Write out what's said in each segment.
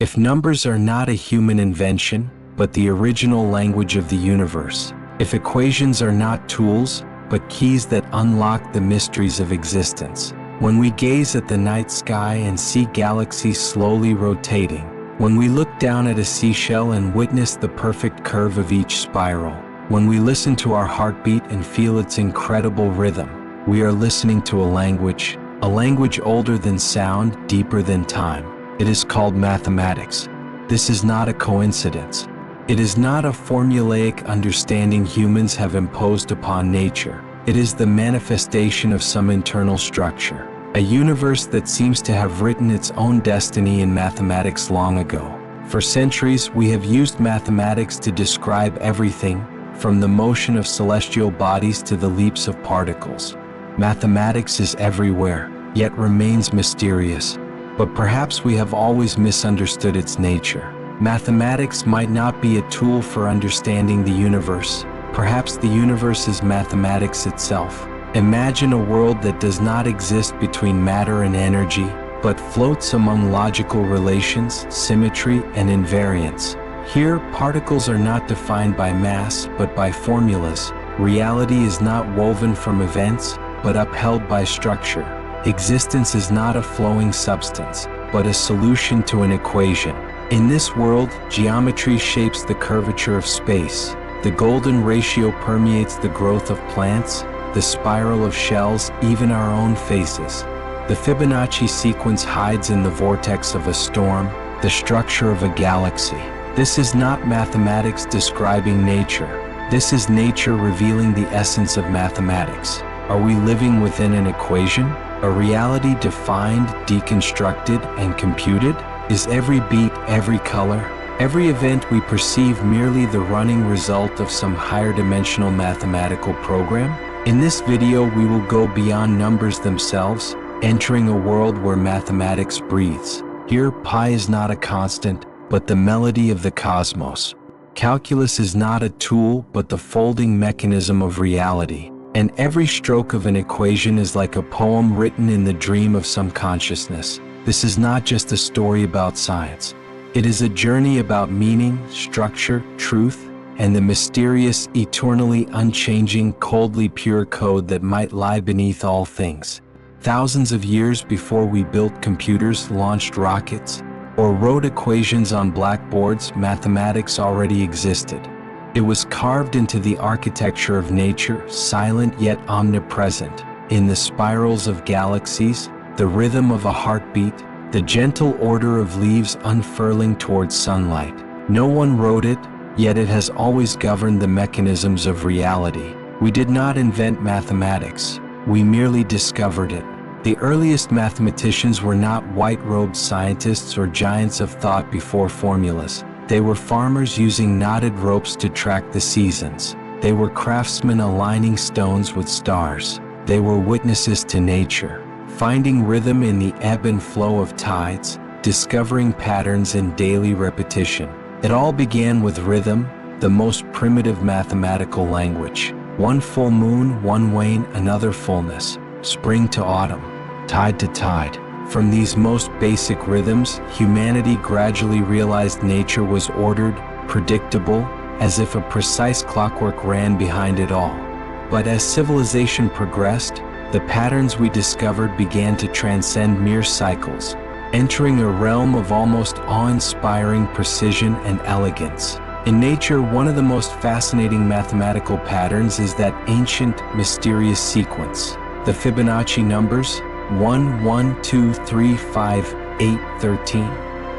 If numbers are not a human invention, but the original language of the universe, if equations are not tools, but keys that unlock the mysteries of existence, when we gaze at the night sky and see galaxies slowly rotating, when we look down at a seashell and witness the perfect curve of each spiral, when we listen to our heartbeat and feel its incredible rhythm, we are listening to a language older than sound, deeper than time. It is called mathematics. This is not a coincidence. It is not a formulaic understanding humans have imposed upon nature. It is the manifestation of some internal structure, a universe that seems to have written its own destiny in mathematics long ago. For centuries, we have used mathematics to describe everything, from the motion of celestial bodies to the leaps of particles. Mathematics is everywhere, yet remains mysterious. But perhaps we have always misunderstood its nature. Mathematics might not be a tool for understanding the universe. Perhaps the universe is mathematics itself. Imagine a world that does not exist between matter and energy, but floats among logical relations, symmetry, and invariance. Here, particles are not defined by mass, but by formulas. Reality is not woven from events, but upheld by structure. Existence is not a flowing substance, but a solution to an equation. In this world, geometry shapes the curvature of space. The golden ratio permeates the growth of plants, the spiral of shells, even our own faces. The Fibonacci sequence hides in the vortex of a storm, the structure of a galaxy. This is not mathematics describing nature. This is nature revealing the essence of mathematics. Are we living within an equation? A reality defined, deconstructed, and computed? Is every beat, every color, every event we perceive merely the running result of some higher dimensional mathematical program? In this video, we will go beyond numbers themselves, entering a world where mathematics breathes. Here, pi is not a constant, but the melody of the cosmos. Calculus is not a tool, but the folding mechanism of reality. And every stroke of an equation is like a poem written in the dream of some consciousness. This is not just a story about science. It is a journey about meaning, structure, truth, and the mysterious, eternally unchanging, coldly pure code that might lie beneath all things. Thousands of years before we built computers, launched rockets, or wrote equations on blackboards, mathematics already existed. It was carved into the architecture of nature, silent yet omnipresent, in the spirals of galaxies, the rhythm of a heartbeat, the gentle order of leaves unfurling towards sunlight. No one wrote it, yet it has always governed the mechanisms of reality. We did not invent mathematics, we merely discovered it. The earliest mathematicians were not white-robed scientists or giants of thought before formulas. They were farmers using knotted ropes to track the seasons. They were craftsmen aligning stones with stars. They were witnesses to nature, finding rhythm in the ebb and flow of tides, discovering patterns in daily repetition. It all began with rhythm, the most primitive mathematical language. One full moon, one wane, another fullness. Spring to autumn, tide to tide. From these most basic rhythms, humanity gradually realized nature was ordered, predictable, as if a precise clockwork ran behind it all. But as civilization progressed, the patterns we discovered began to transcend mere cycles, entering a realm of almost awe-inspiring precision and elegance. In nature, one of the most fascinating mathematical patterns is that ancient, mysterious sequence. The Fibonacci numbers, 1, 1, 2, 3, 5, 8, 13.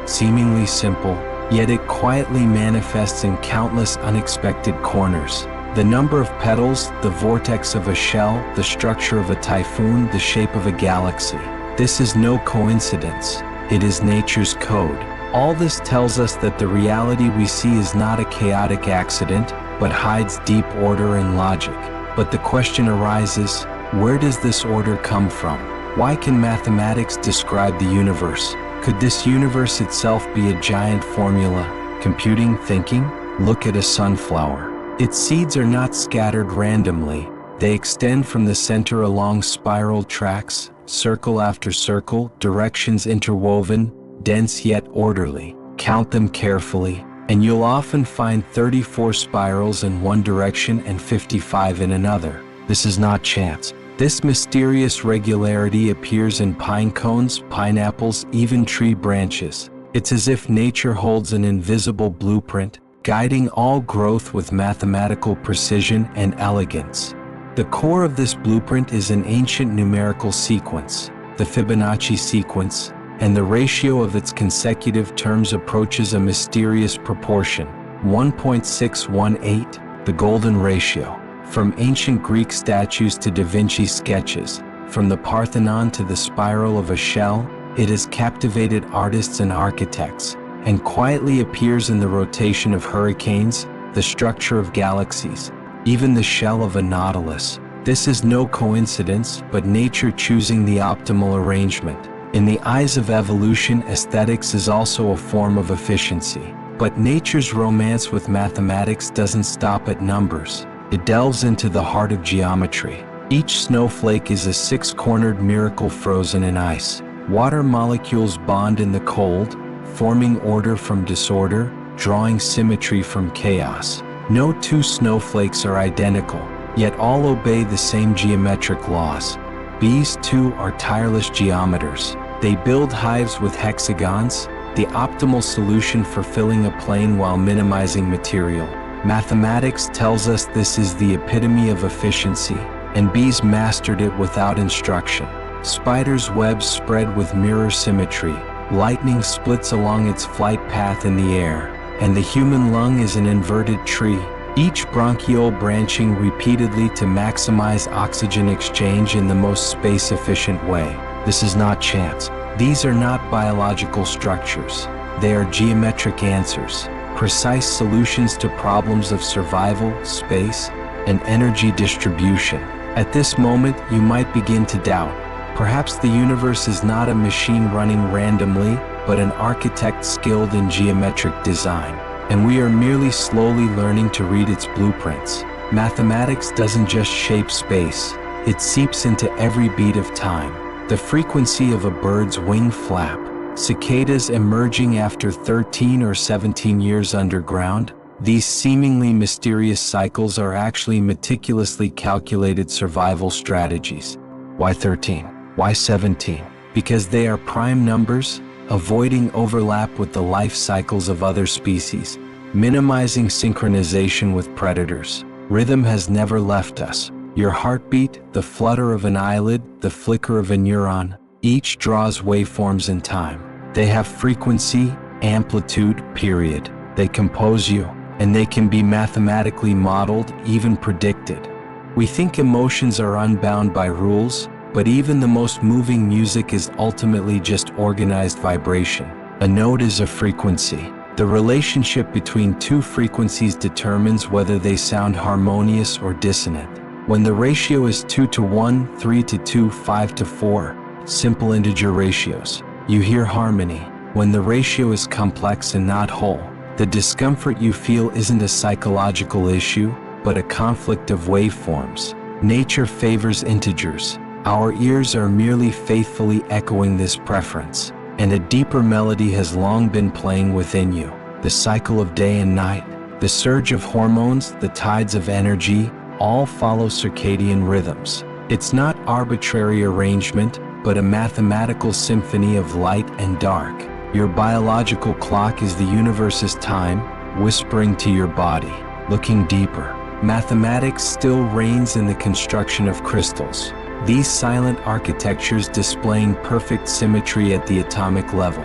Seemingly simple, yet it quietly manifests in countless unexpected corners. The number of petals, the vortex of a shell, the structure of a typhoon, the shape of a galaxy. This is no coincidence. It is nature's code. All this tells us that the reality we see is not a chaotic accident, but hides deep order and logic. But the question arises, where does this order come from? Why can mathematics describe the universe? Could this universe itself be a giant formula, computing, thinking? Look at a sunflower. Its seeds are not scattered randomly. They extend from the center along spiral tracks, circle after circle, directions interwoven, dense yet orderly. Count them carefully, and you'll often find 34 spirals in one direction and 55 in another. This is not chance. This mysterious regularity appears in pine cones, pineapples, even tree branches. It's as if nature holds an invisible blueprint, guiding all growth with mathematical precision and elegance. The core of this blueprint is an ancient numerical sequence, the Fibonacci sequence, and the ratio of its consecutive terms approaches a mysterious proportion, 1.618, the golden ratio. From ancient Greek statues to Da Vinci sketches, from the Parthenon to the spiral of a shell, it has captivated artists and architects, and quietly appears in the rotation of hurricanes, the structure of galaxies, even the shell of a nautilus. This is no coincidence, but nature choosing the optimal arrangement. In the eyes of evolution, aesthetics is also a form of efficiency. But nature's romance with mathematics doesn't stop at numbers. It delves into the heart of geometry. Each snowflake is a six-cornered miracle frozen in ice. Water molecules bond in the cold, forming order from disorder, drawing symmetry from chaos. No two snowflakes are identical, yet all obey the same geometric laws. Bees, too, are tireless geometers. They build hives with hexagons, the optimal solution for filling a plane while minimizing material. Mathematics tells us this is the epitome of efficiency, and bees mastered it without instruction. Spiders' webs spread with mirror symmetry, lightning splits along its flight path in the air, and the human lung is an inverted tree, each bronchiole branching repeatedly to maximize oxygen exchange in the most space-efficient way. This is not chance. These are not biological structures. They are geometric answers, precise solutions to problems of survival, space, and energy distribution. At this moment, you might begin to doubt. Perhaps the universe is not a machine running randomly, but an architect skilled in geometric design. And we are merely slowly learning to read its blueprints. Mathematics doesn't just shape space, it seeps into every beat of time. The frequency of a bird's wing flap, cicadas emerging after 13 or 17 years underground, these seemingly mysterious cycles are actually meticulously calculated survival strategies. Why 13? Why 17? Because they are prime numbers, avoiding overlap with the life cycles of other species, minimizing synchronization with predators. Rhythm has never left us. Your heartbeat, the flutter of an eyelid, the flicker of a neuron, each draws waveforms in time. They have frequency, amplitude, period. They compose you, and they can be mathematically modeled, even predicted. We think emotions are unbound by rules, but even the most moving music is ultimately just organized vibration. A note is a frequency. The relationship between two frequencies determines whether they sound harmonious or dissonant. When the ratio is 2 to 1, 3 to 2, 5 to 4, simple integer ratios, you hear harmony. When the ratio is complex and not whole, the discomfort you feel isn't a psychological issue, but a conflict of waveforms. Nature favors integers. Our ears are merely faithfully echoing this preference, and a deeper melody has long been playing within you. The cycle of day and night, the surge of hormones, the tides of energy, all follow circadian rhythms. It's not arbitrary arrangement, but a mathematical symphony of light and dark. Your biological clock is the universe's time, whispering to your body. Looking deeper, mathematics still reigns in the construction of crystals. These silent architectures displaying perfect symmetry at the atomic level.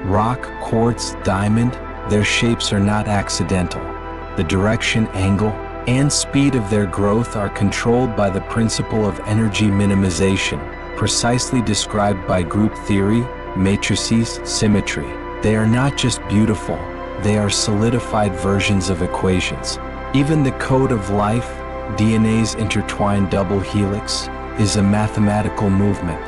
Rock, quartz, diamond, their shapes are not accidental. The direction, angle, and speed of their growth are controlled by the principle of energy minimization, precisely described by group theory, matrices, symmetry. They are not just beautiful, they are solidified versions of equations. Even the code of life, DNA's intertwined double helix, is a mathematical movement.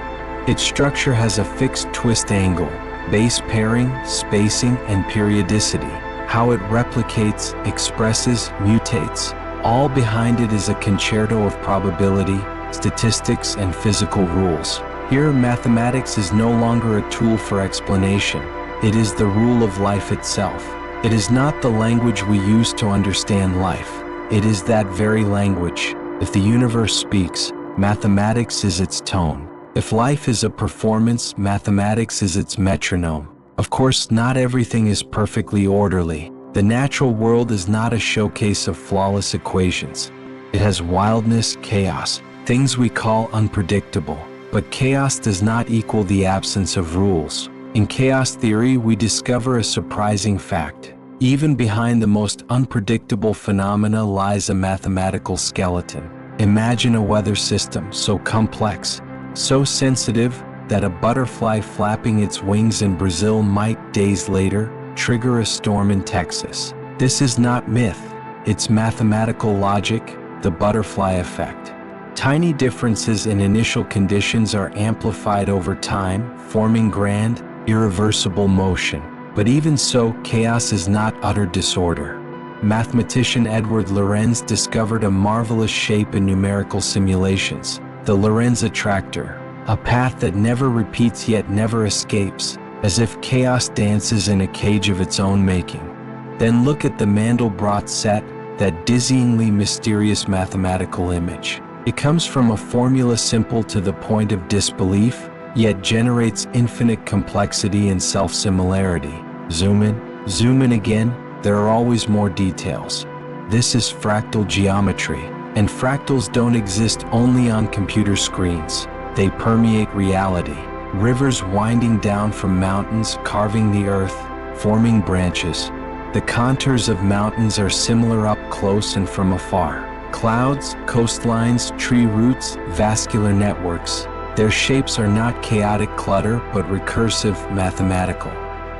Its structure has a fixed twist angle, base pairing, spacing, and periodicity. How it replicates, expresses, mutates, all behind it is a concerto of probability, statistics, and physical rules. Here, mathematics is no longer a tool for explanation. It is the rule of life itself. It is not the language we use to understand life. It is that very language. If the universe speaks, mathematics is its tone. If life is a performance, mathematics is its metronome. Of course, not everything is perfectly orderly. The natural world is not a showcase of flawless equations. It has wildness, chaos, things we call unpredictable. But chaos does not equal the absence of rules. In chaos theory, we discover a surprising fact. Even behind the most unpredictable phenomena lies a mathematical skeleton. Imagine a weather system so complex, so sensitive, that a butterfly flapping its wings in Brazil might, days later, trigger a storm in Texas. This is not myth, it's mathematical logic, the butterfly effect. Tiny differences in initial conditions are amplified over time, forming grand, irreversible motion. But even so, chaos is not utter disorder. Mathematician Edward Lorenz discovered a marvelous shape in numerical simulations, the Lorenz attractor, a path that never repeats yet never escapes, as if chaos dances in a cage of its own making. Then look at the Mandelbrot set, that dizzyingly mysterious mathematical image. It comes from a formula simple to the point of disbelief, yet generates infinite complexity and self-similarity. Zoom in again, there are always more details. This is fractal geometry, and fractals don't exist only on computer screens. They permeate reality. Rivers winding down from mountains, carving the earth, forming branches. The contours of mountains are similar up close and from afar. Clouds, coastlines, tree roots, vascular networks. Their shapes are not chaotic clutter, but recursive, mathematical.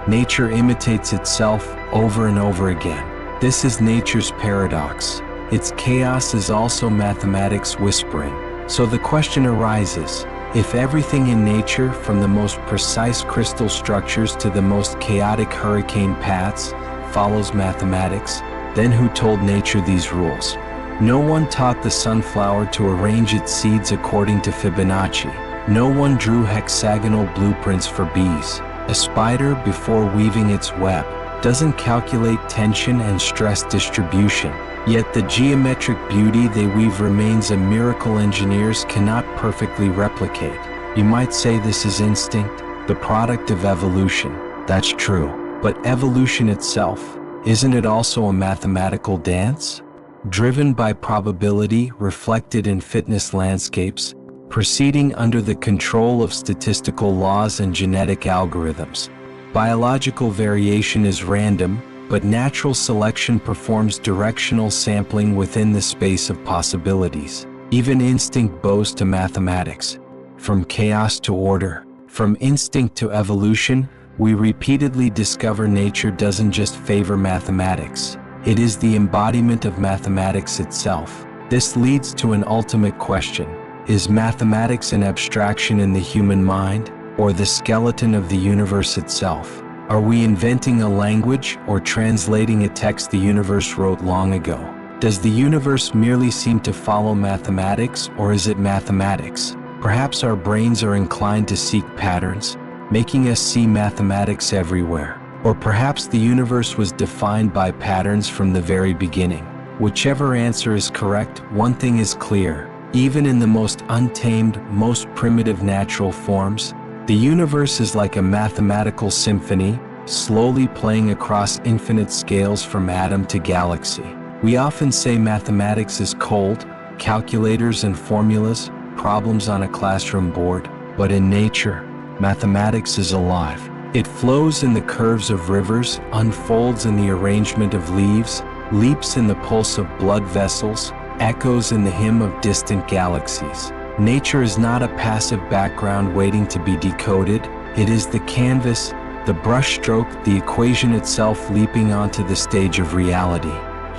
Nature imitates itself over and over again. This is nature's paradox. Its chaos is also mathematics whispering. So the question arises, if everything in nature, from the most precise crystal structures to the most chaotic hurricane paths, follows mathematics, then who told nature these rules? No one taught the sunflower to arrange its seeds according to Fibonacci. No one drew hexagonal blueprints for bees. A spider, before weaving its web, doesn't calculate tension and stress distribution. Yet the geometric beauty they weave remains a miracle engineers cannot perfectly replicate. You might say this is instinct, the product of evolution. That's true. But evolution itself, isn't it also a mathematical dance? Driven by probability reflected in fitness landscapes, proceeding under the control of statistical laws and genetic algorithms. Biological variation is random, but natural selection performs directional sampling within the space of possibilities. Even instinct bows to mathematics. From chaos to order, from instinct to evolution, we repeatedly discover nature doesn't just favor mathematics. It is the embodiment of mathematics itself. This leads to an ultimate question. Is mathematics an abstraction in the human mind, or the skeleton of the universe itself? Are we inventing a language or translating a text the universe wrote long ago? Does the universe merely seem to follow mathematics, or is it mathematics? Perhaps our brains are inclined to seek patterns, making us see mathematics everywhere. Or perhaps the universe was defined by patterns from the very beginning. Whichever answer is correct, one thing is clear. Even in the most untamed, most primitive natural forms, the universe is like a mathematical symphony, slowly playing across infinite scales from atom to galaxy. We often say mathematics is cold, calculators and formulas, problems on a classroom board, but in nature, mathematics is alive. It flows in the curves of rivers, unfolds in the arrangement of leaves, leaps in the pulse of blood vessels, echoes in the hymn of distant galaxies. Nature is not a passive background waiting to be decoded. It is the canvas, the brushstroke, the equation itself leaping onto the stage of reality.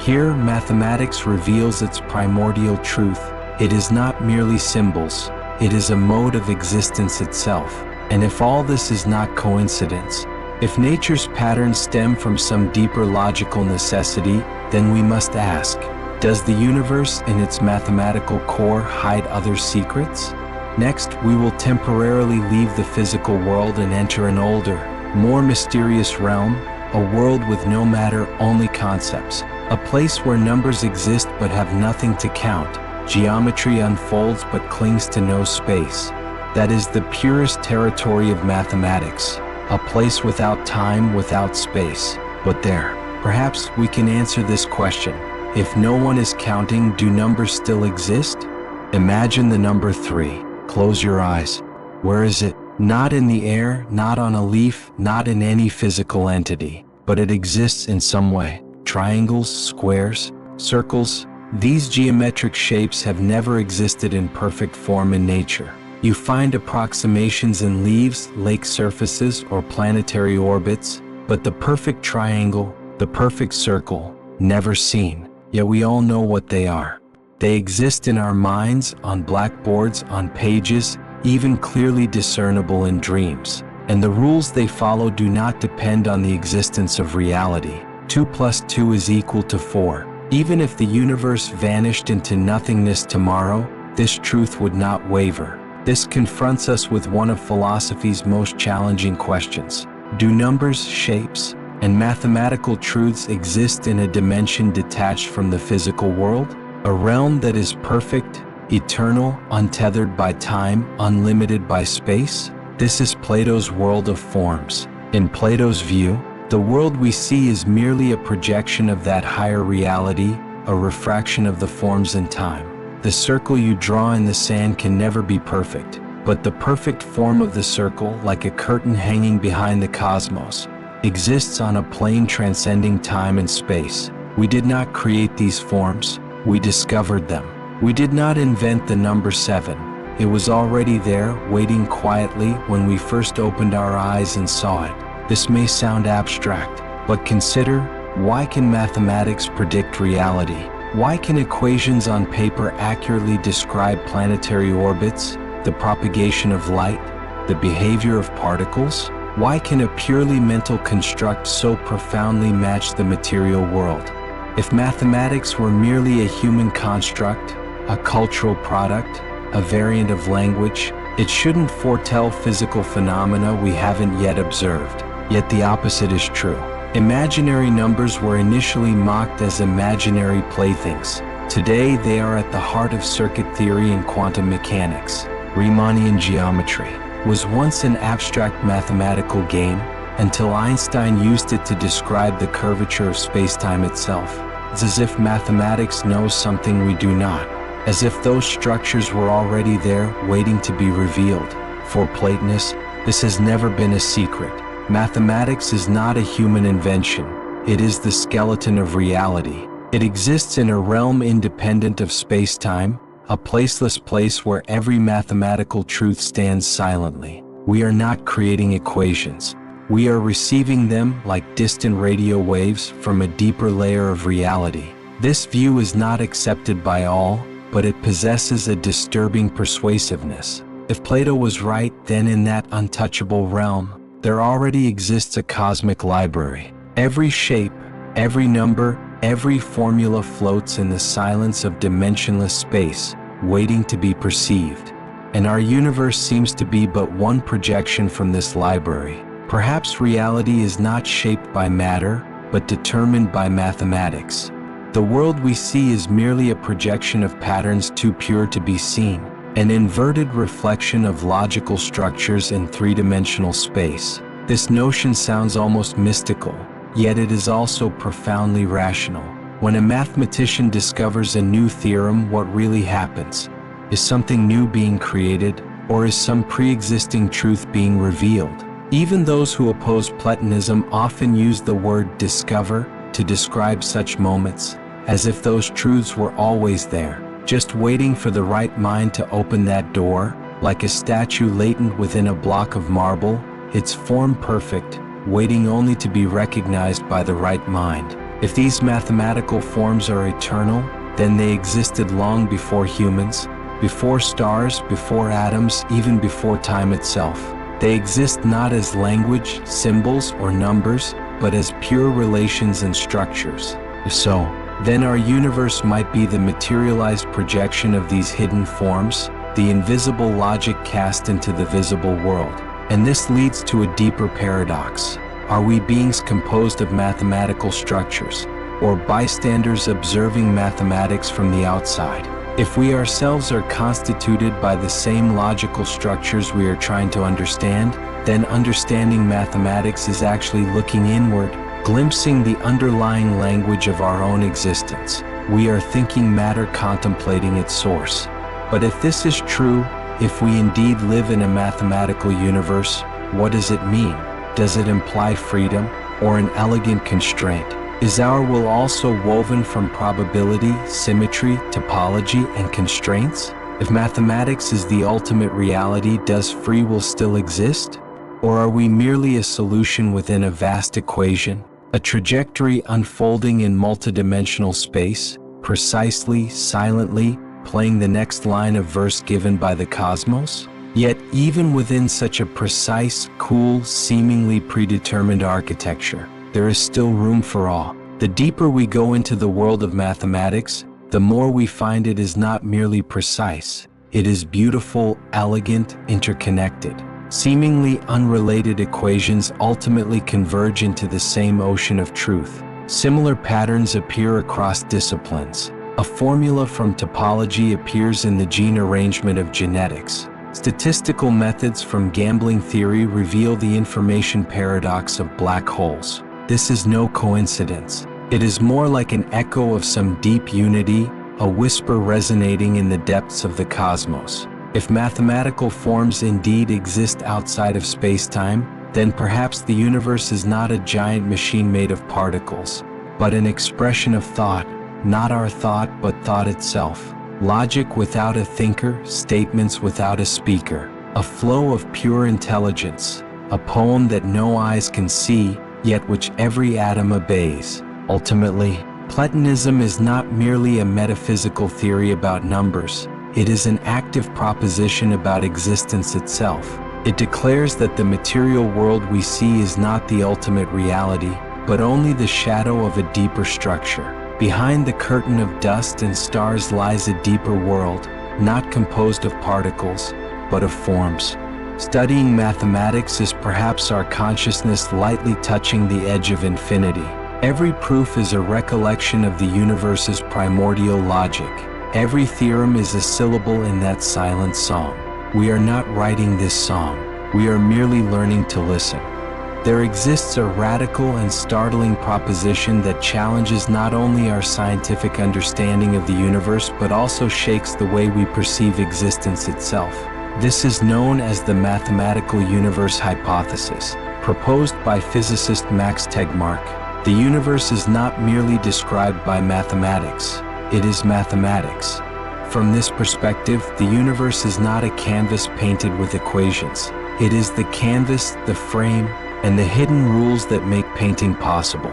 Here, mathematics reveals its primordial truth. It is not merely symbols. It is a mode of existence itself. And if all this is not coincidence, if nature's patterns stem from some deeper logical necessity, then we must ask, does the universe in its mathematical core hide other secrets? Next, we will temporarily leave the physical world and enter an older, more mysterious realm, a world with no matter, only concepts, a place where numbers exist but have nothing to count, geometry unfolds but clings to no space. That is the purest territory of mathematics, a place without time, without space. But there, perhaps we can answer this question. If no one is counting, do numbers still exist? Imagine the number 3. Close your eyes. Where is it? Not in the air, not on a leaf, not in any physical entity, but it exists in some way. Triangles, squares, circles, these geometric shapes have never existed in perfect form in nature. You find approximations in leaves, lake surfaces, or planetary orbits, but the perfect triangle, the perfect circle, never seen. Yet we all know what they are. They exist in our minds, on blackboards, on pages, even clearly discernible in dreams. And the rules they follow do not depend on the existence of reality. 2 + 2 is equal to 4. Even if the universe vanished into nothingness tomorrow, this truth would not waver. This confronts us with one of philosophy's most challenging questions. Do numbers, shapes, and mathematical truths exist in a dimension detached from the physical world? A realm that is perfect, eternal, untethered by time, unlimited by space? This is Plato's world of forms. In Plato's view, the world we see is merely a projection of that higher reality, a refraction of the forms in time. The circle you draw in the sand can never be perfect, but the perfect form of the circle, like a curtain hanging behind the cosmos, exists on a plane transcending time and space. We did not create these forms, we discovered them. We did not invent the number 7. It was already there, waiting quietly when we first opened our eyes and saw it. This may sound abstract, but consider, why can mathematics predict reality? Why can equations on paper accurately describe planetary orbits, the propagation of light, the behavior of particles? Why can a purely mental construct so profoundly match the material world? If mathematics were merely a human construct, a cultural product, a variant of language, it shouldn't foretell physical phenomena we haven't yet observed. Yet the opposite is true. Imaginary numbers were initially mocked as imaginary playthings. Today they are at the heart of circuit theory and quantum mechanics. Riemannian geometry was once an abstract mathematical game until Einstein used it to describe the curvature of spacetime itself. It's as if mathematics knows something we do not, as if those structures were already there waiting to be revealed. For Platonists, this has never been a secret. Mathematics is not a human invention. It is the skeleton of reality. It exists in a realm independent of space-time, a placeless place where every mathematical truth stands silently. We are not creating equations. We are receiving them like distant radio waves from a deeper layer of reality. This view is not accepted by all, but it possesses a disturbing persuasiveness. If Plato was right, then in that untouchable realm, there already exists a cosmic library. Every shape, every number, every formula floats in the silence of dimensionless space, waiting to be perceived. And our universe seems to be but one projection from this library. Perhaps reality is not shaped by matter, but determined by mathematics. The world we see is merely a projection of patterns too pure to be seen, an inverted reflection of logical structures in three-dimensional space. This notion sounds almost mystical, yet it is also profoundly rational. When a mathematician discovers a new theorem, what really happens? Is something new being created, or is some pre-existing truth being revealed? Even those who oppose Platonism often use the word discover to describe such moments, as if those truths were always there, just waiting for the right mind to open that door, like a statue latent within a block of marble, its form perfect, waiting only to be recognized by the right mind. If these mathematical forms are eternal, then they existed long before humans, before stars, before atoms, even before time itself. They exist not as language, symbols, or numbers, but as pure relations and structures. If so, then our universe might be the materialized projection of these hidden forms, the invisible logic cast into the visible world. And this leads to a deeper paradox. Are we beings composed of mathematical structures, or bystanders observing mathematics from the outside? If we ourselves are constituted by the same logical structures we are trying to understand, then understanding mathematics is actually looking inward, glimpsing the underlying language of our own existence. We are thinking matter contemplating its source. But if this is true, if we indeed live in a mathematical universe, what does it mean? Does it imply freedom, or an elegant constraint? Is our will also woven from probability, symmetry, topology, and constraints? If mathematics is the ultimate reality, does free will still exist? Or are we merely a solution within a vast equation, a trajectory unfolding in multidimensional space, precisely, silently, playing the next line of verse given by the cosmos? Yet, even within such a precise, cool, seemingly predetermined architecture, there is still room for awe. The deeper we go into the world of mathematics, the more we find it is not merely precise. It is beautiful, elegant, interconnected. Seemingly unrelated equations ultimately converge into the same ocean of truth. Similar patterns appear across disciplines. A formula from topology appears in the gene arrangement of genetics. Statistical methods from gambling theory reveal the information paradox of black holes. This is no coincidence. It is more like an echo of some deep unity, a whisper resonating in the depths of the cosmos. If mathematical forms indeed exist outside of space-time, then perhaps the universe is not a giant machine made of particles, but an expression of thought, not our thought but thought itself. Logic without a thinker, statements without a speaker, a flow of pure intelligence, a poem that no eyes can see, yet which every atom obeys. Ultimately, Platonism is not merely a metaphysical theory about numbers, it is an active proposition about existence itself. It declares that the material world we see is not the ultimate reality, but only the shadow of a deeper structure. Behind the curtain of dust and stars lies a deeper world, not composed of particles, but of forms. Studying mathematics is perhaps our consciousness lightly touching the edge of infinity. Every proof is a recollection of the universe's primordial logic. Every theorem is a syllable in that silent song. We are not writing this song. We are merely learning to listen. There exists a radical and startling proposition that challenges not only our scientific understanding of the universe but also shakes the way we perceive existence itself. This is known as the mathematical universe hypothesis, proposed by physicist Max Tegmark. The universe is not merely described by mathematics, it is mathematics. From this perspective, the universe is not a canvas painted with equations. It is the canvas, the frame, and the hidden rules that make painting possible.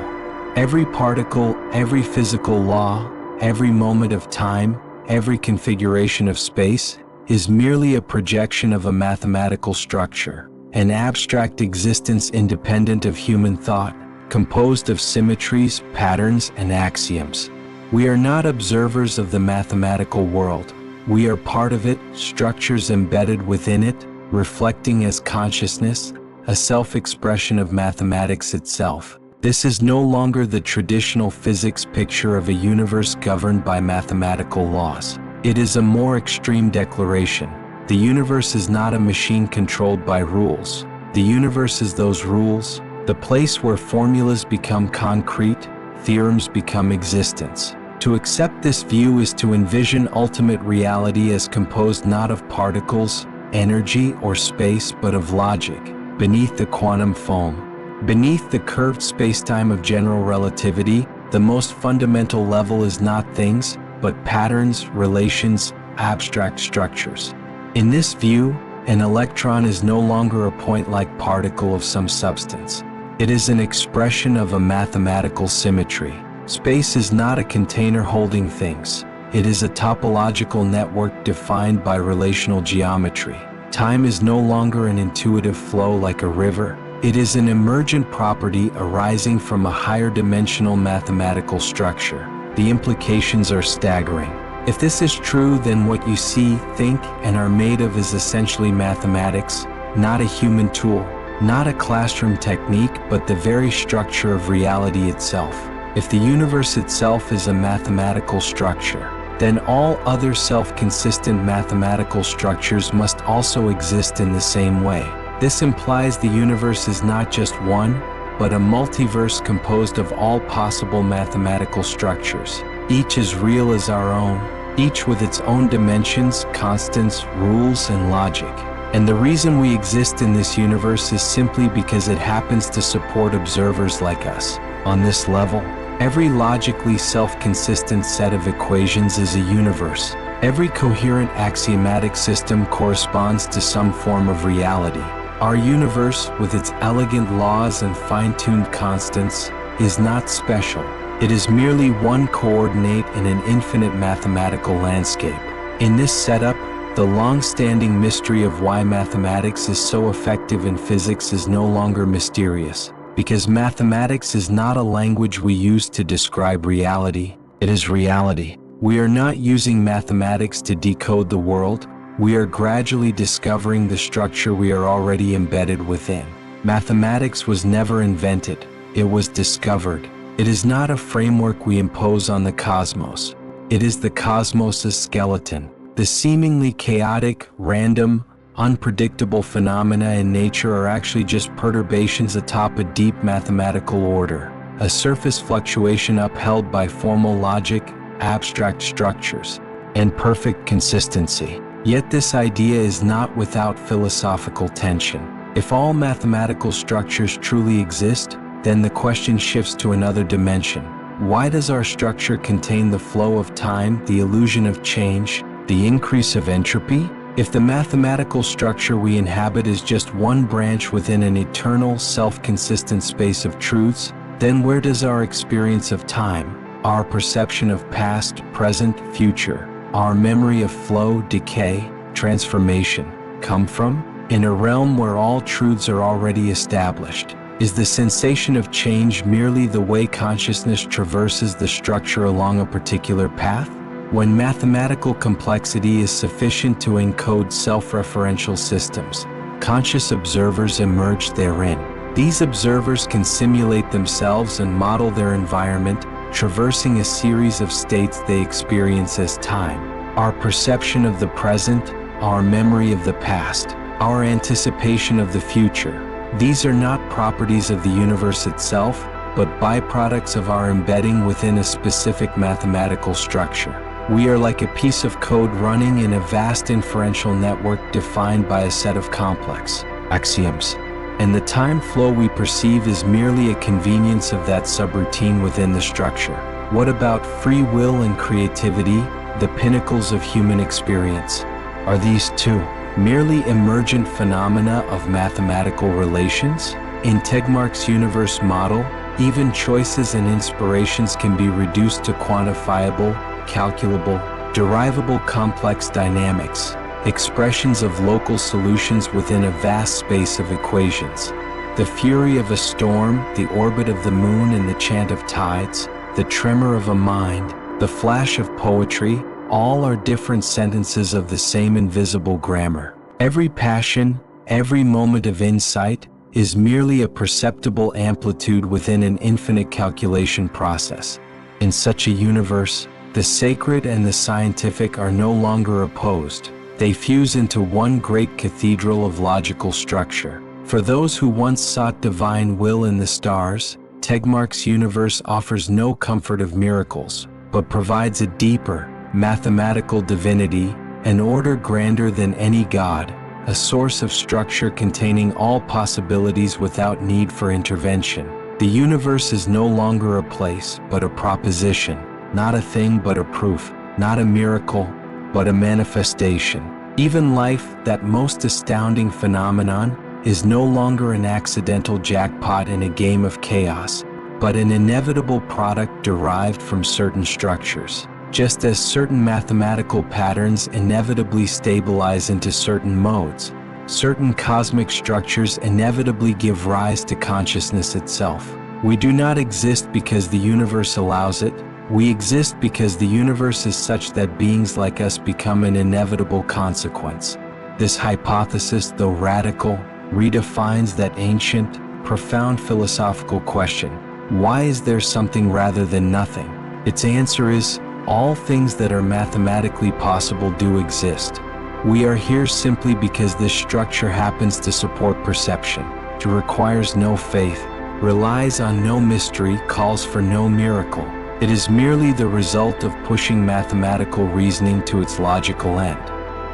Every particle, every physical law, every moment of time, every configuration of space is merely a projection of a mathematical structure, an abstract existence independent of human thought, composed of symmetries, patterns, and axioms. We are not observers of the mathematical world. We are part of it, structures embedded within it, reflecting as consciousness, a self-expression of mathematics itself. This is no longer the traditional physics picture of a universe governed by mathematical laws. It is a more extreme declaration. The universe is not a machine controlled by rules. The universe is those rules, the place where formulas become concrete, theorems become existence. To accept this view is to envision ultimate reality as composed not of particles, energy, or space, but of logic. Beneath the quantum foam, beneath the curved spacetime of general relativity, the most fundamental level is not things, but patterns, relations, abstract structures. In this view, an electron is no longer a point-like particle of some substance. It is an expression of a mathematical symmetry. Space is not a container holding things. It is a topological network defined by relational geometry. Time is no longer an intuitive flow like a river. It is an emergent property arising from a higher dimensional mathematical structure. The implications are staggering. If this is true, then what you see, think, and are made of is essentially mathematics, not a human tool, not a classroom technique, but the very structure of reality itself. If the universe itself is a mathematical structure, then all other self-consistent mathematical structures must also exist in the same way. This implies the universe is not just one, but a multiverse composed of all possible mathematical structures, each as real as our own, each with its own dimensions, constants, rules, and logic. And the reason we exist in this universe is simply because it happens to support observers like us. On this level, every logically self-consistent set of equations is a universe. Every coherent axiomatic system corresponds to some form of reality. Our universe, with its elegant laws and fine-tuned constants, is not special. It is merely one coordinate in an infinite mathematical landscape. In this setup, the long-standing mystery of why mathematics is so effective in physics is no longer mysterious, because mathematics is not a language we use to describe reality, it is reality. We are not using mathematics to decode the world. We are gradually discovering the structure we are already embedded within. Mathematics was never invented, it was discovered. It is not a framework we impose on the cosmos. It is the cosmos' skeleton. The seemingly chaotic, random, unpredictable phenomena in nature are actually just perturbations atop a deep mathematical order, a surface fluctuation upheld by formal logic, abstract structures, and perfect consistency. Yet this idea is not without philosophical tension. If all mathematical structures truly exist, then the question shifts to another dimension. Why does our structure contain the flow of time, the illusion of change, the increase of entropy? If the mathematical structure we inhabit is just one branch within an eternal, self-consistent space of truths, then where does our experience of time, our perception of past, present, future, our memory of flow, decay, transformation, come from? In a realm where all truths are already established, is the sensation of change merely the way consciousness traverses the structure along a particular path? When mathematical complexity is sufficient to encode self-referential systems, conscious observers emerge therein. These observers can simulate themselves and model their environment, traversing a series of states they experience as time. Our perception of the present, our memory of the past, our anticipation of the future. These are not properties of the universe itself, but byproducts of our embedding within a specific mathematical structure. We are like a piece of code running in a vast inferential network defined by a set of complex axioms. And the time flow we perceive is merely a convenience of that subroutine within the structure. What about free will and creativity, the pinnacles of human experience? Are these too merely emergent phenomena of mathematical relations? In Tegmark's universe model, even choices and inspirations can be reduced to quantifiable, calculable, derivable complex dynamics, expressions of local solutions within a vast space of equations. The fury of a storm, the orbit of the moon and the chant of tides, the tremor of a mind, the flash of poetry, all are different sentences of the same invisible grammar. Every passion, every moment of insight, is merely a perceptible amplitude within an infinite calculation process. In such a universe, the sacred and the scientific are no longer opposed. They fuse into one great cathedral of logical structure. For those who once sought divine will in the stars, Tegmark's universe offers no comfort of miracles, but provides a deeper, mathematical divinity, an order grander than any god, a source of structure containing all possibilities without need for intervention. The universe is no longer a place, but a proposition, not a thing but a proof, not a miracle, but a manifestation. Even life, that most astounding phenomenon, is no longer an accidental jackpot in a game of chaos, but an inevitable product derived from certain structures. Just as certain mathematical patterns inevitably stabilize into certain modes, certain cosmic structures inevitably give rise to consciousness itself. We do not exist because the universe allows it. We exist because the universe is such that beings like us become an inevitable consequence. This hypothesis, though radical, redefines that ancient, profound philosophical question: why is there something rather than nothing? Its answer is, all things that are mathematically possible do exist. We are here simply because this structure happens to support perception. It requires no faith, relies on no mystery, calls for no miracle. It is merely the result of pushing mathematical reasoning to its logical end.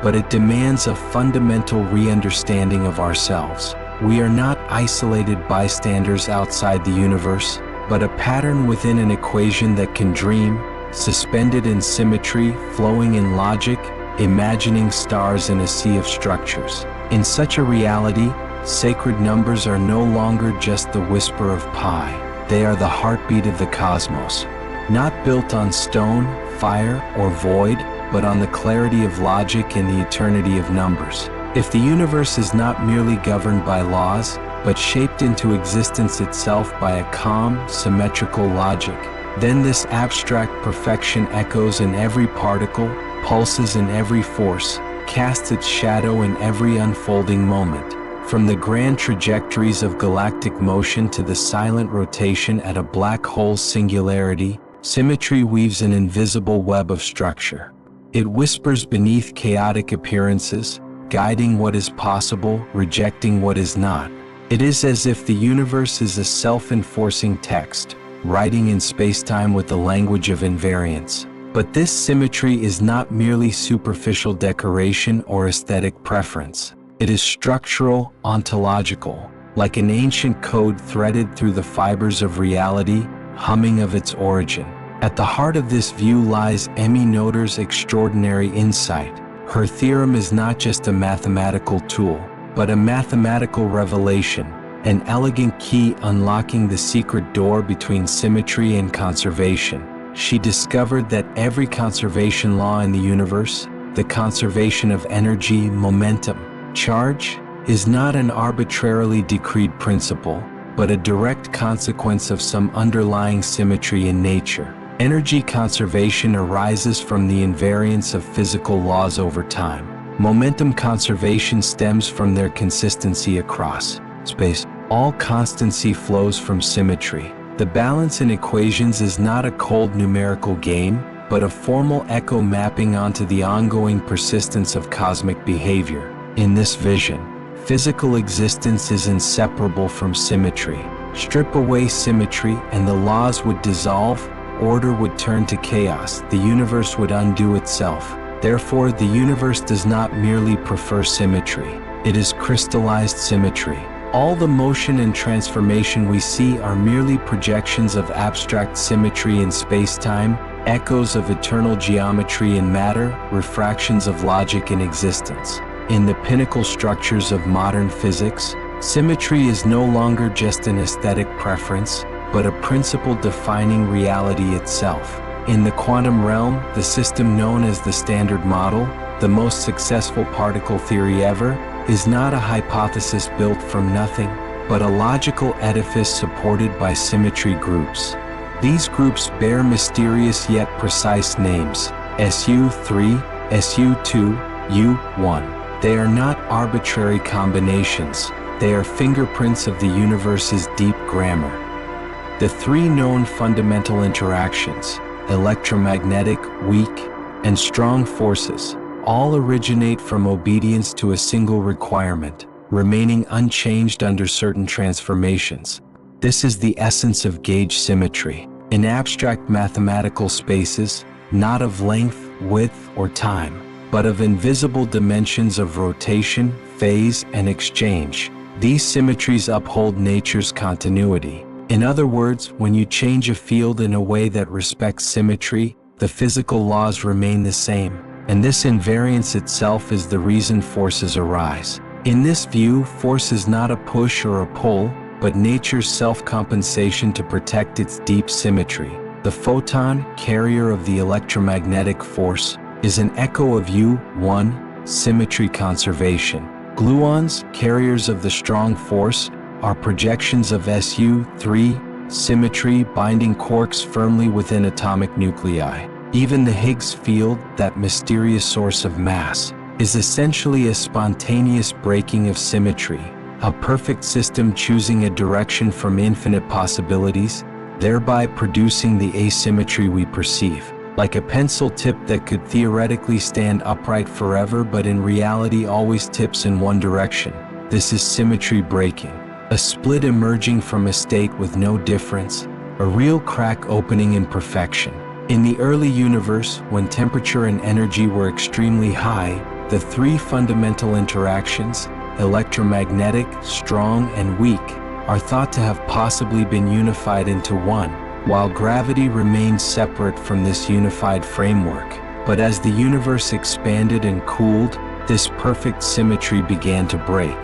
But it demands a fundamental re-understanding of ourselves. We are not isolated bystanders outside the universe, but a pattern within an equation that can dream, suspended in symmetry, flowing in logic, imagining stars in a sea of structures. In such a reality, sacred numbers are no longer just the whisper of pi. They are the heartbeat of the cosmos, not built on stone, fire, or void, but on the clarity of logic and the eternity of numbers. If the universe is not merely governed by laws, but shaped into existence itself by a calm, symmetrical logic, then this abstract perfection echoes in every particle, pulses in every force, casts its shadow in every unfolding moment. From the grand trajectories of galactic motion to the silent rotation at a black hole's singularity, symmetry weaves an invisible web of structure. It whispers beneath chaotic appearances, guiding what is possible, rejecting what is not. It is as if the universe is a self-enforcing text, writing in space-time with the language of invariance. But this symmetry is not merely superficial decoration or aesthetic preference. It is structural, ontological, like an ancient code threaded through the fibers of reality, humming of its origin. At the heart of this view lies Emmy Noether's extraordinary insight. Her theorem is not just a mathematical tool, but a mathematical revelation, an elegant key unlocking the secret door between symmetry and conservation. She discovered that every conservation law in the universe, the conservation of energy, momentum, charge, is not an arbitrarily decreed principle, but a direct consequence of some underlying symmetry in nature. Energy conservation arises from the invariance of physical laws over time. Momentum conservation stems from their consistency across space. All constancy flows from symmetry. The balance in equations is not a cold numerical game, but a formal echo mapping onto the ongoing persistence of cosmic behavior. In this vision, physical existence is inseparable from symmetry. Strip away symmetry and the laws would dissolve, order would turn to chaos, the universe would undo itself. Therefore, the universe does not merely prefer symmetry, it is crystallized symmetry. All the motion and transformation we see are merely projections of abstract symmetry in space-time, echoes of eternal geometry in matter, refractions of logic in existence. In the pinnacle structures of modern physics, symmetry is no longer just an aesthetic preference, but a principle defining reality itself. In the quantum realm, the system known as the Standard Model, the most successful particle theory ever, is not a hypothesis built from nothing, but a logical edifice supported by symmetry groups. These groups bear mysterious yet precise names: SU3, SU2, U1. They are not arbitrary combinations, they are fingerprints of the universe's deep grammar. The three known fundamental interactions, electromagnetic, weak, and strong forces, all originate from obedience to a single requirement, remaining unchanged under certain transformations. This is the essence of gauge symmetry. In abstract mathematical spaces, not of length, width, or time, but of invisible dimensions of rotation, phase, and exchange, these symmetries uphold nature's continuity. In other words, when you change a field in a way that respects symmetry, the physical laws remain the same, and this invariance itself is the reason forces arise. In this view, force is not a push or a pull, but nature's self-compensation to protect its deep symmetry. The photon, carrier of the electromagnetic force, is an echo of U1, symmetry conservation. Gluons, carriers of the strong force, are projections of SU3, symmetry, binding quarks firmly within atomic nuclei. Even the Higgs field, that mysterious source of mass, is essentially a spontaneous breaking of symmetry, a perfect system choosing a direction from infinite possibilities, thereby producing the asymmetry we perceive. Like a pencil tip that could theoretically stand upright forever but in reality always tips in one direction. This is symmetry breaking. A split emerging from a state with no difference, a real crack opening in perfection. In the early universe, when temperature and energy were extremely high, the three fundamental interactions, electromagnetic, strong, and weak, are thought to have possibly been unified into one, while gravity remained separate from this unified framework. But as the universe expanded and cooled, this perfect symmetry began to break.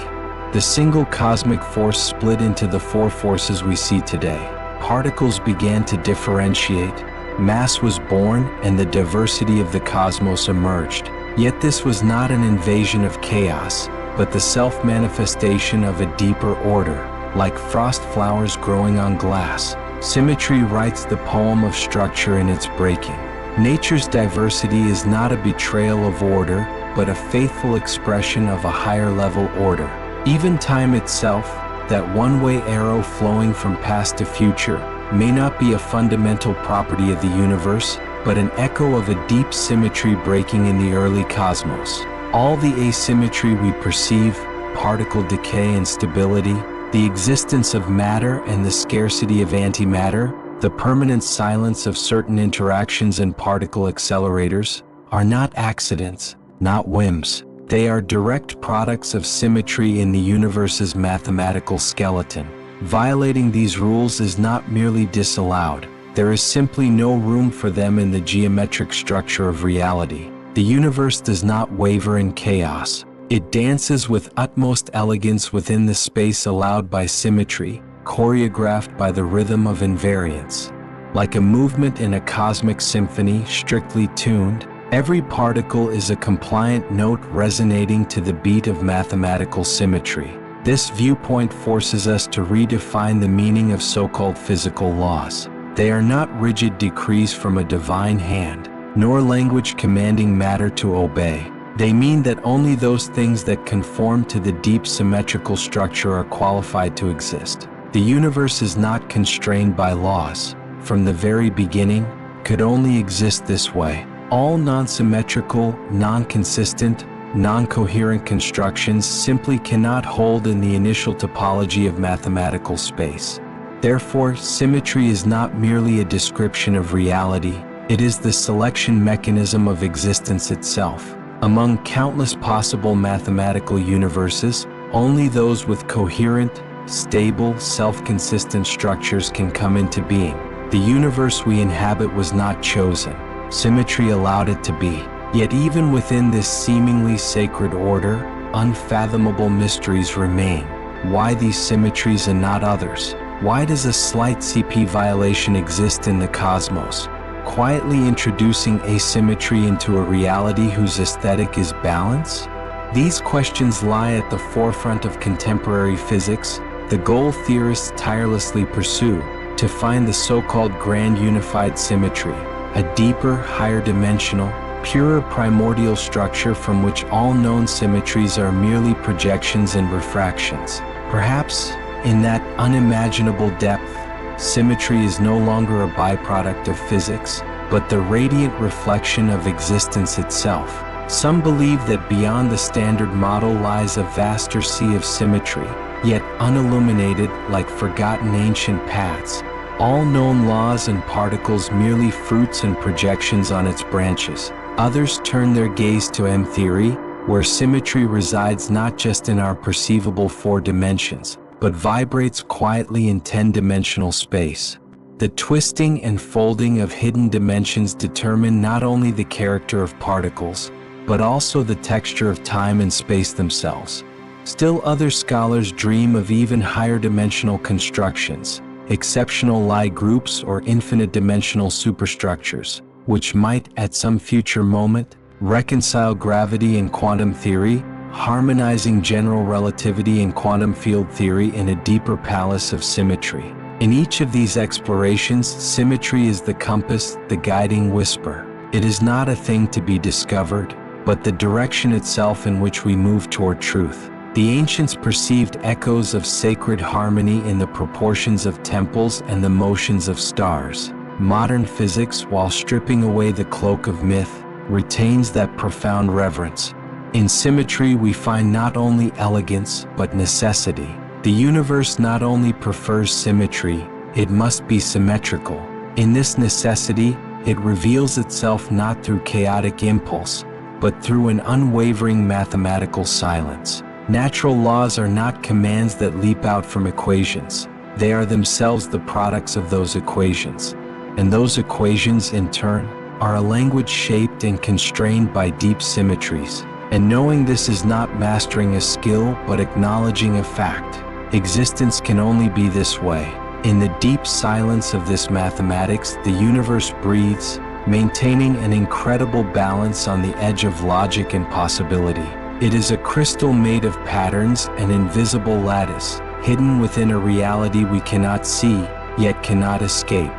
The single cosmic force split into the four forces we see today. Particles began to differentiate, mass was born, and the diversity of the cosmos emerged. Yet this was not an invasion of chaos, but the self-manifestation of a deeper order. Like frost flowers growing on glass, symmetry writes the poem of structure in its breaking. Nature's diversity is not a betrayal of order, but a faithful expression of a higher level order. Even time itself, that one-way arrow flowing from past to future, may not be a fundamental property of the universe, but an echo of a deep symmetry breaking in the early cosmos. All the asymmetry we perceive, particle decay and stability, the existence of matter and the scarcity of antimatter, the permanent silence of certain interactions and particle accelerators, are not accidents, not whims. They are direct products of symmetry in the universe's mathematical skeleton. Violating these rules is not merely disallowed, there is simply no room for them in the geometric structure of reality. The universe does not waver in chaos. It dances with utmost elegance within the space allowed by symmetry, choreographed by the rhythm of invariance. Like a movement in a cosmic symphony strictly tuned, every particle is a compliant note resonating to the beat of mathematical symmetry. This viewpoint forces us to redefine the meaning of so-called physical laws. They are not rigid decrees from a divine hand, nor language commanding matter to obey. They mean that only those things that conform to the deep symmetrical structure are qualified to exist. The universe is not constrained by laws. From the very beginning, could only exist this way. All non-symmetrical, non-consistent, non-coherent constructions simply cannot hold in the initial topology of mathematical space. Therefore, symmetry is not merely a description of reality, it is the selection mechanism of existence itself. Among countless possible mathematical universes, only those with coherent, stable, self-consistent structures can come into being. The universe we inhabit was not chosen. Symmetry allowed it to be. Yet even within this seemingly sacred order, unfathomable mysteries remain. Why these symmetries and not others? Why does a slight CP violation exist in the cosmos, quietly introducing asymmetry into a reality whose aesthetic is balance? These questions lie at the forefront of contemporary physics, the goal theorists tirelessly pursue, to find the so-called grand unified symmetry, a deeper, higher dimensional, purer primordial structure from which all known symmetries are merely projections and refractions. Perhaps, in that unimaginable depth, symmetry is no longer a byproduct of physics, but the radiant reflection of existence itself. Some believe that beyond the standard model lies a vaster sea of symmetry, yet unilluminated like forgotten ancient paths. All known laws and particles merely fruits and projections on its branches. Others turn their gaze to M-theory, where symmetry resides not just in our perceivable four dimensions, but vibrates quietly in 10-dimensional space. The twisting and folding of hidden dimensions determine not only the character of particles, but also the texture of time and space themselves. Still other scholars dream of even higher dimensional constructions, exceptional Lie groups or infinite dimensional superstructures, which might, at some future moment, reconcile gravity and quantum theory, harmonizing general relativity and quantum field theory in a deeper palace of symmetry. In each of these explorations, symmetry is the compass, the guiding whisper. It is not a thing to be discovered, but the direction itself in which we move toward truth. The ancients perceived echoes of sacred harmony in the proportions of temples and the motions of stars. Modern physics, while stripping away the cloak of myth, retains that profound reverence. In symmetry, we find not only elegance, but necessity. The universe not only prefers symmetry, it must be symmetrical. In this necessity, it reveals itself not through chaotic impulse, but through an unwavering mathematical silence. Natural laws are not commands that leap out from equations. They are themselves the products of those equations. And those equations, in turn, are a language shaped and constrained by deep symmetries. And knowing this is not mastering a skill, but acknowledging a fact. Existence can only be this way. In the deep silence of this mathematics, the universe breathes, maintaining an incredible balance on the edge of logic and possibility. It is a crystal made of patterns, an invisible lattice, hidden within a reality we cannot see, yet cannot escape.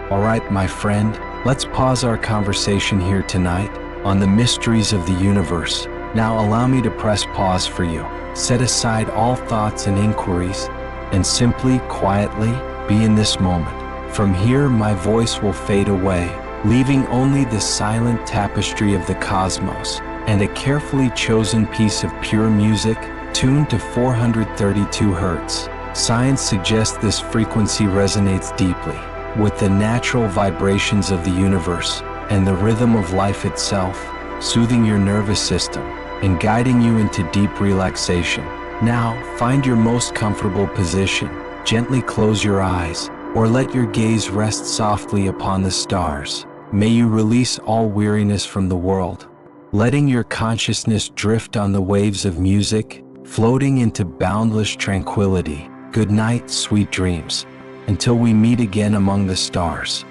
All right, my friend, let's pause our conversation here tonight on the mysteries of the universe. Now allow me to press pause for you. Set aside all thoughts and inquiries, and simply, quietly, be in this moment. From here, my voice will fade away, leaving only the silent tapestry of the cosmos, and a carefully chosen piece of pure music, tuned to 432 Hz. Science suggests this frequency resonates deeply with the natural vibrations of the universe and the rhythm of life itself, soothing your nervous system and guiding you into deep relaxation. Now, find your most comfortable position, gently close your eyes, or let your gaze rest softly upon the stars. May you release all weariness from the world, letting your consciousness drift on the waves of music, floating into boundless tranquility. Good night, sweet dreams, until we meet again among the stars.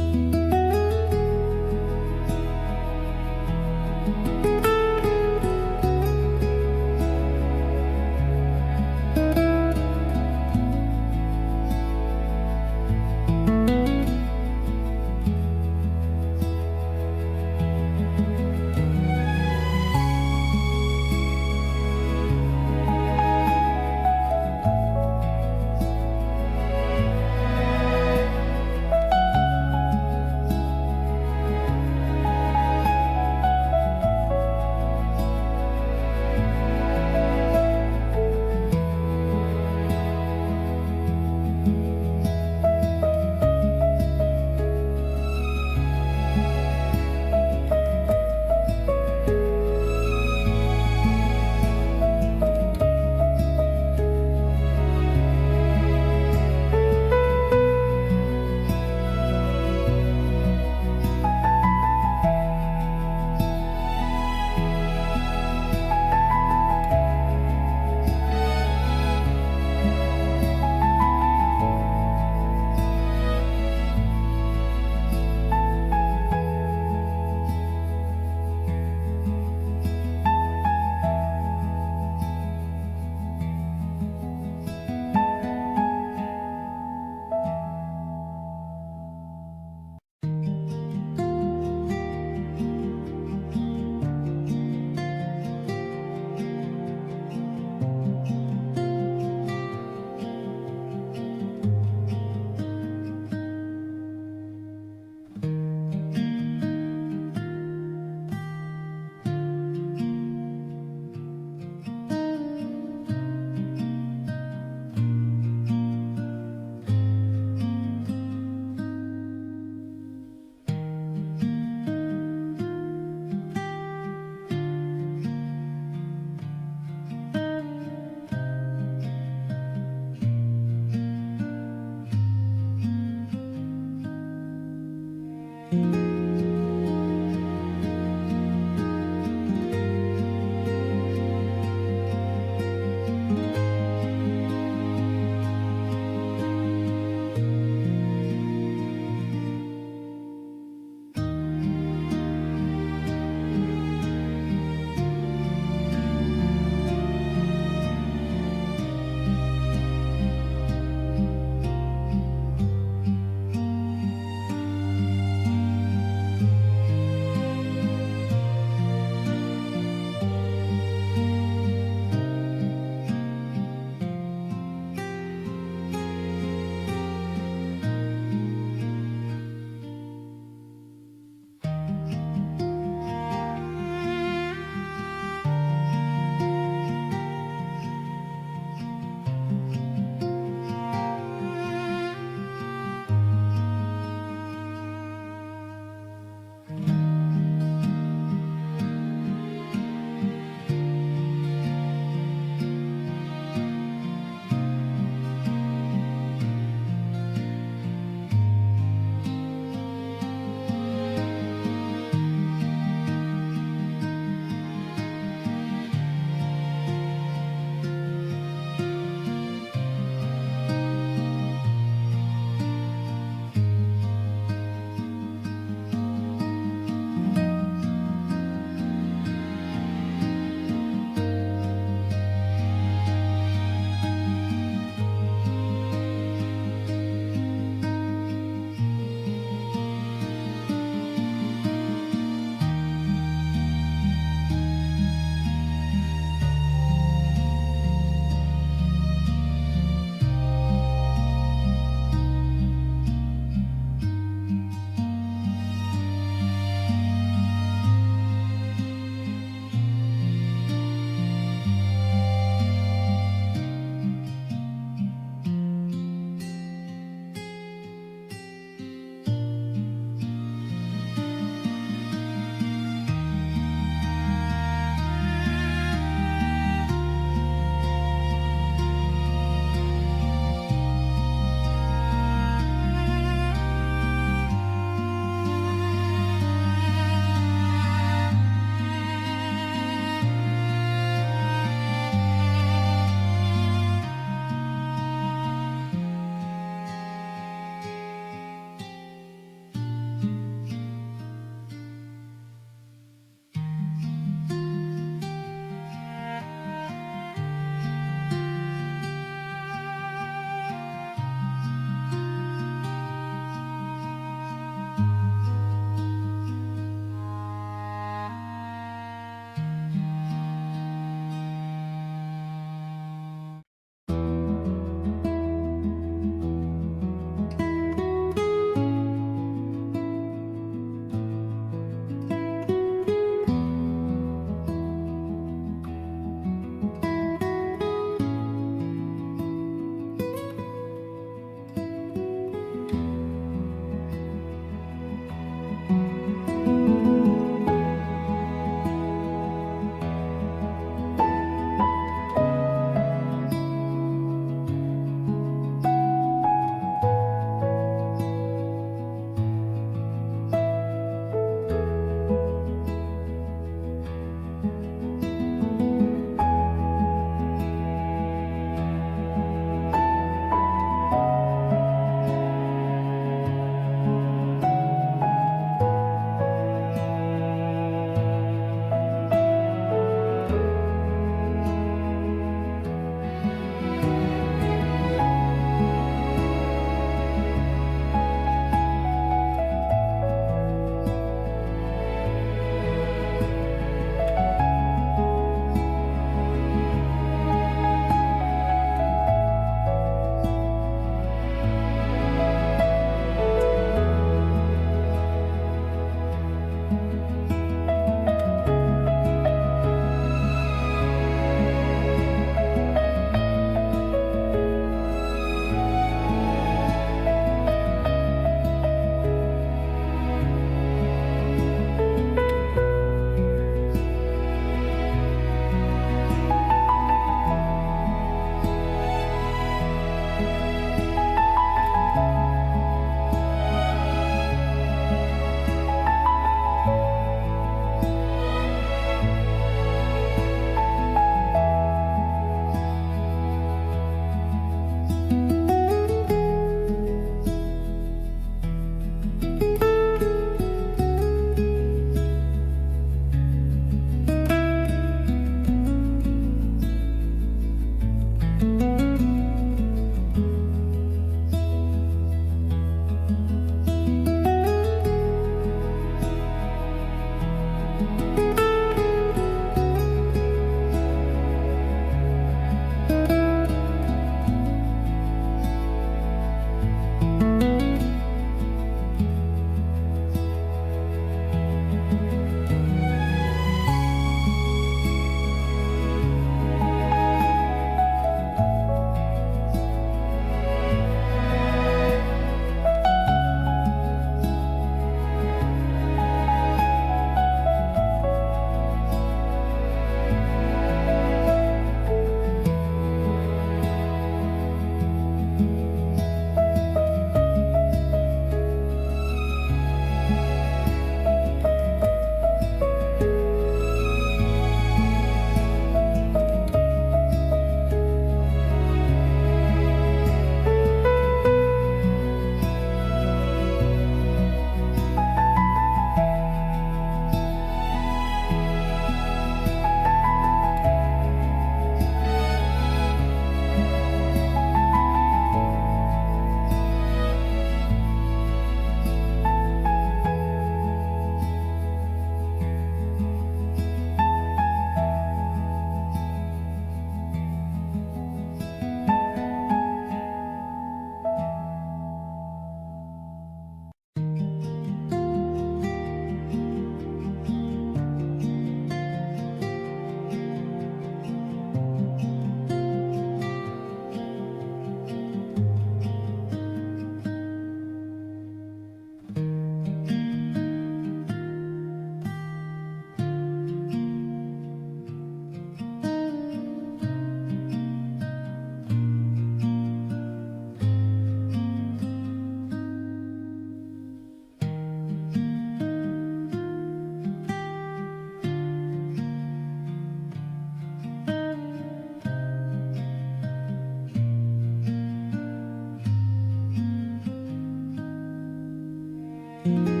you.